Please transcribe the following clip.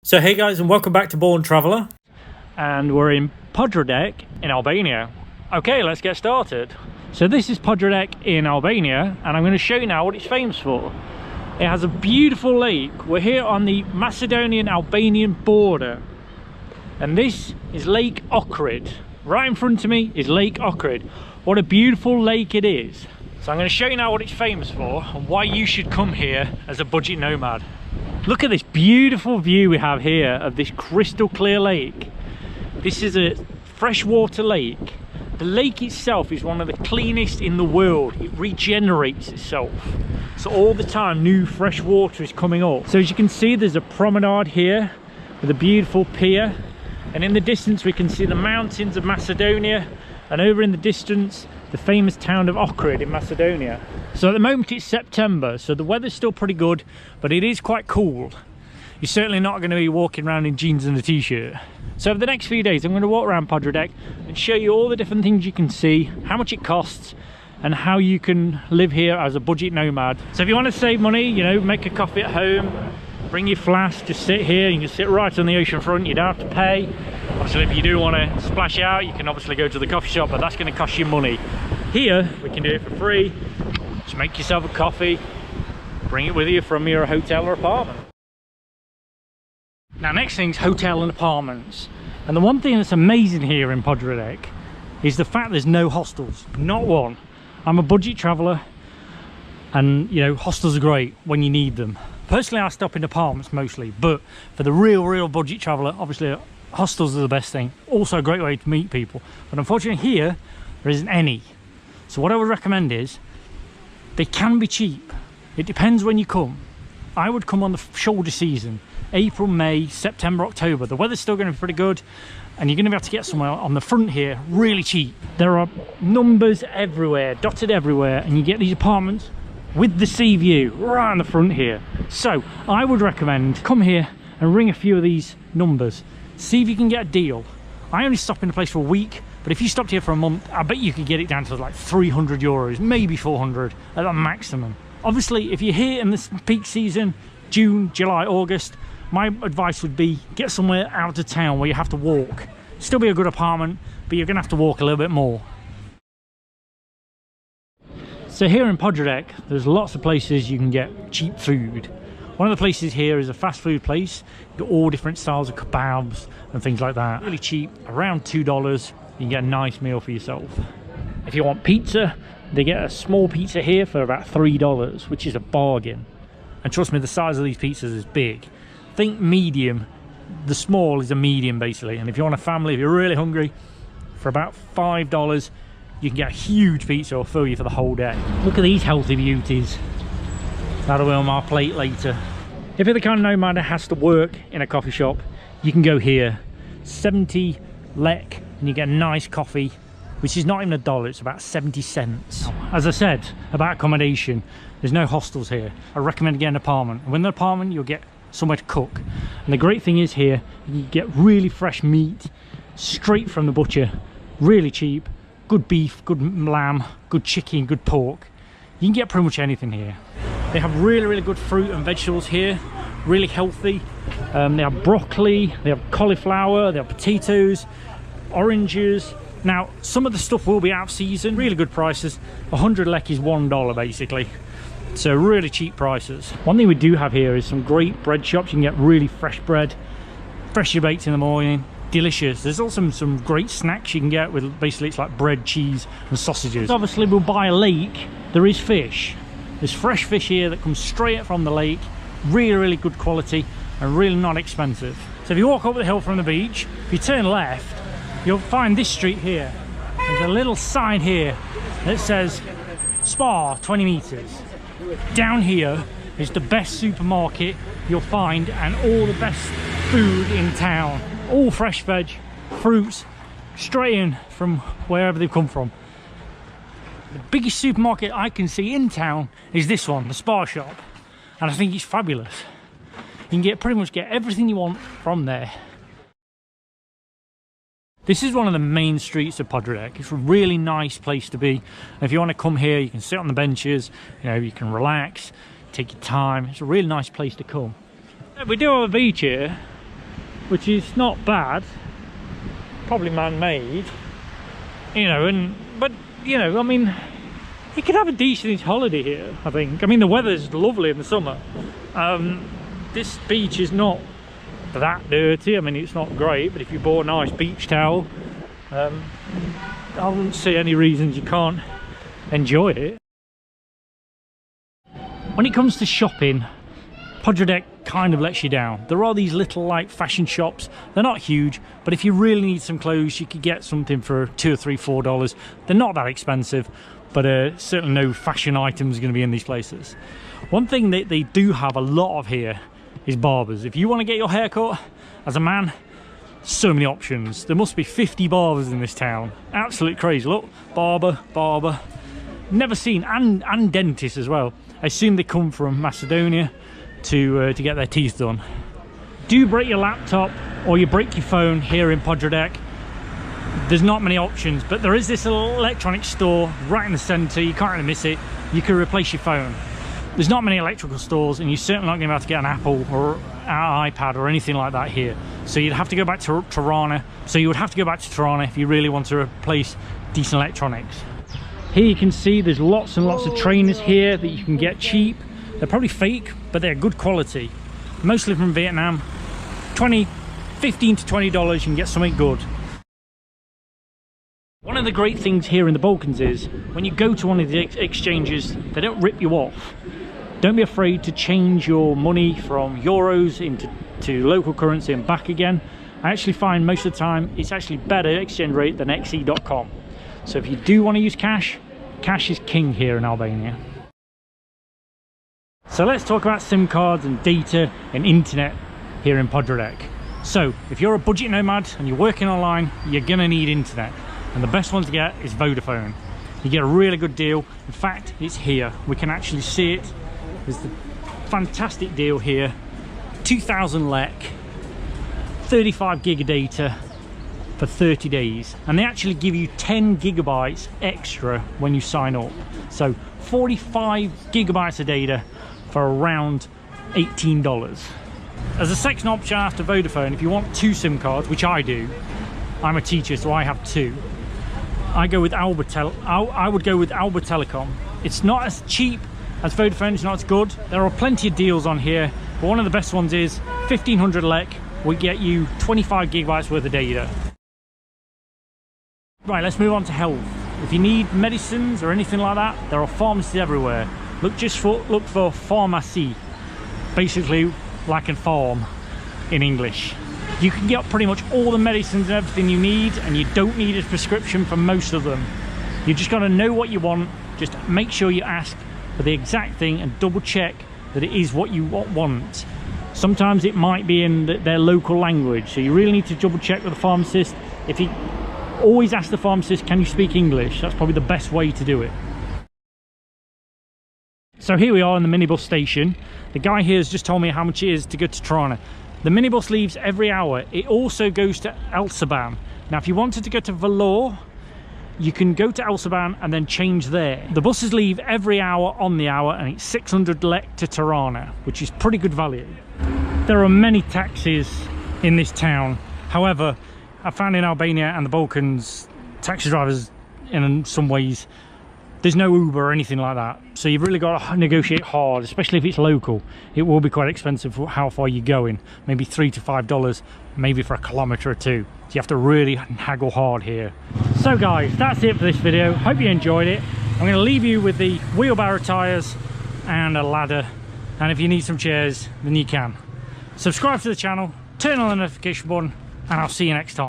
So hey guys, and welcome back to Born Traveller. And we're in Pogradec in Albania. Okay, let's get started. So this is Pogradec in Albania, and I'm going to show you now what it's famous for. It has a beautiful lake. We're here on the Macedonian-Albanian border. And this is Lake Ohrid. Right in front of me is Lake Ohrid. What a beautiful lake it is. So I'm going to show you now what it's famous for and why you should come here as a budget nomad. Look at this beautiful view we have here of this crystal clear lake. This is a freshwater lake. The lake itself is one of the cleanest in the world. It regenerates itself. So all the time new fresh water is coming up. So as you can see, there's a promenade here with a beautiful pier. And in the distance we can see the mountains of Macedonia, and over in the distance the famous town of Ohrid in Macedonia. So at the moment it's September, so the weather's still pretty good, but it is quite cool. You're certainly not going to be walking around in jeans and a t-shirt. So over the next few days I'm going to walk around Pogradec and show you all the different things you can see, how much it costs, and how you can live here as a budget nomad. So if you want to save money, you know, make a coffee at home, bring your flask, just sit here. You can sit right on the ocean front, you don't have to pay. Obviously if you do want to splash out, you can obviously go to the coffee shop, but that's going to cost you money. Here we can do it for free. Just make yourself a coffee, bring it with you from your hotel or apartment. Now next thing's hotel and apartments. And the one thing that's amazing here in Pogradec is the fact there's no hostels, not one. I'm a budget traveller, and you know, hostels are great when you need them. Personally I stop in apartments mostly, but for the real budget traveller, obviously hostels are the best thing. Also a great way to meet people, but unfortunately here there isn't any. So what I would recommend is, they can be cheap. It depends when you come. I would come on the shoulder season, April, May, September, October. The weather's still going to be pretty good, and you're going to be able to get somewhere on the front here really cheap. There are numbers everywhere, dotted everywhere, and you get these apartments with the sea view right on the front here. So I would recommend come here and ring a few of these numbers, see if you can get a deal. I only stop in the place for a week, but if you stopped here for a month, I bet you could get it down to like 300 euros, maybe 400 at the maximum. Obviously if you're here in this peak season, June, July, August, my advice would be get somewhere out of town where you have to walk. Still be a good apartment, but you're gonna have to walk a little bit more. So here in Pogradec, there's lots of places you can get cheap food. One of the places here is a fast food place. You've got all different styles of kebabs and things like that. Really cheap, around $2, you can get a nice meal for yourself. If you want pizza, they get a small pizza here for about $3, which is a bargain. And trust me, the size of these pizzas is big. Think medium. The small is a medium basically. And if you want a family, if you're really hungry, for about $5, you can get a huge pizza or fill you for the whole day. Look at these healthy beauties. That'll be on my plate later. If you're the kind of nomad that has to work in a coffee shop, you can go here. 70 lek, and you get a nice coffee, which is not even $1, it's about 70 cents. As I said about accommodation, there's no hostels here. I recommend getting an apartment. And with an apartment, you'll get somewhere to cook. And the great thing is here, you get really fresh meat, straight from the butcher, really cheap. Good beef, good lamb, good chicken, good pork. You can get pretty much anything here. They have really good fruit and vegetables here, really healthy. They have broccoli, they have cauliflower, they have potatoes, oranges. Now some of the stuff will be out of season, really good prices. 100 lek is $1 basically, so really cheap prices. One thing we do have here is some great bread shops. You can get really fresh bread, freshly baked in the morning. Delicious. There's also some great snacks you can get with, basically it's like bread, cheese and sausages. Obviously we'll buy a lake, there is fish. There's fresh fish here that comes straight from the lake, really good quality and really not expensive. So if you walk up the hill from the beach, if you turn left, you'll find this street here. There's a little sign here that says Spa 20 meters. Down here is the best supermarket you'll find and all the best food in town. All fresh veg, fruits, straight in from wherever they've come from. The biggest supermarket I can see in town is this one, the Spa Shop, and I think it's fabulous. You can pretty much get everything you want from there. This is one of the main streets of Pogradec. It's a really nice place to be. And if you want to come here, you can sit on the benches, you know, you can relax, take your time. It's a really nice place to come. We do have a beach here, which is not bad. Probably man-made, you know, but you know, I mean, you could have a decent holiday here, I think. I mean, the weather's lovely in the summer. This beach is not that dirty. I mean, it's not great, but if you bought a nice beach towel, I wouldn't see any reasons you can't enjoy it. When it comes to shopping, Pogradec kind of lets you down. There are these little like fashion shops. They're not huge, but if you really need some clothes, you could get something for $2 or $3, $4. They're not that expensive, but certainly no fashion items are going to be in these places. One thing that they do have a lot of here is barbers. If you want to get your hair cut as a man, so many options. There must be 50 barbers in this town. Absolutely crazy. Look, barber. Never seen, and dentists as well. I assume they come from Macedonia to get their teeth done. Do you break your laptop or you break your phone here in Pogradec, there's not many options, but there is this little electronics store right in the centre. You can't really miss it. You can replace your phone. There's not many electrical stores, and you're certainly not going to be able to get an Apple or an iPad or anything like that here. So you'd have to go back to Tirana. So you would have to go back to Tirana if you really want to replace decent electronics. Here you can see there's lots and lots of trainers here that you can get cheap. They're probably fake, but they're good quality. Mostly from Vietnam. $15 to $20, you can get something good. One of the great things here in the Balkans is when you go to one of the exchanges, they don't rip you off. Don't be afraid to change your money from euros into local currency and back again. I actually find most of the time it's actually better exchange rate than xe.com. So if you do want to use cash, cash is king here in Albania. So let's talk about SIM cards and data and internet here in Pogradec. So if you're a budget nomad and you're working online, you're gonna need internet. And the best one to get is Vodafone. You get a really good deal. In fact, it's here. We can actually see it. There's the fantastic deal here. 2,000 lek, 35 gig of data for 30 days. And they actually give you 10 gigabytes extra when you sign up. So 45 gigabytes of data for around $18. As a second option after Vodafone, if you want 2 SIM cards, which I do, I'm a teacher, so I have 2. I would go with Alba Telecom. It's not as cheap as Vodafone, it's not as good. There are plenty of deals on here, but one of the best ones is 1500 lek will get you 25 gigabytes worth of data. Right, let's move on to health. If you need medicines or anything like that, there are pharmacies everywhere. Look for pharmacy, basically like a farm in English. You can get pretty much all the medicines and everything you need, and you don't need a prescription for most of them. You just got to know what you want. Just make sure you ask for the exact thing and double check that it is what you want. Sometimes it might be in their local language, so you really need to double check with the pharmacist. If you always ask the pharmacist, can you speak English? That's probably the best way to do it. So here we are in the minibus station. The guy here has just told me how much it is to go to Tirana. The minibus leaves every hour. It also goes to Elsaban. Now, if you wanted to go to Vlorë, you can go to Elsaban and then change there. The buses leave every hour on the hour, and it's 600 lek to Tirana, which is pretty good value. There are many taxis in this town. However, I found in Albania and the Balkans, taxi drivers, in some ways, there's no Uber or anything like that. So you've really got to negotiate hard, especially if it's local. It will be quite expensive for how far you're going. Maybe $3 to $5, maybe for a kilometre or two. So you have to really haggle hard here. So guys, that's it for this video. Hope you enjoyed it. I'm going to leave you with the wheelbarrow tyres and a ladder. And if you need some chairs, then you can. Subscribe to the channel, turn on the notification button, and I'll see you next time.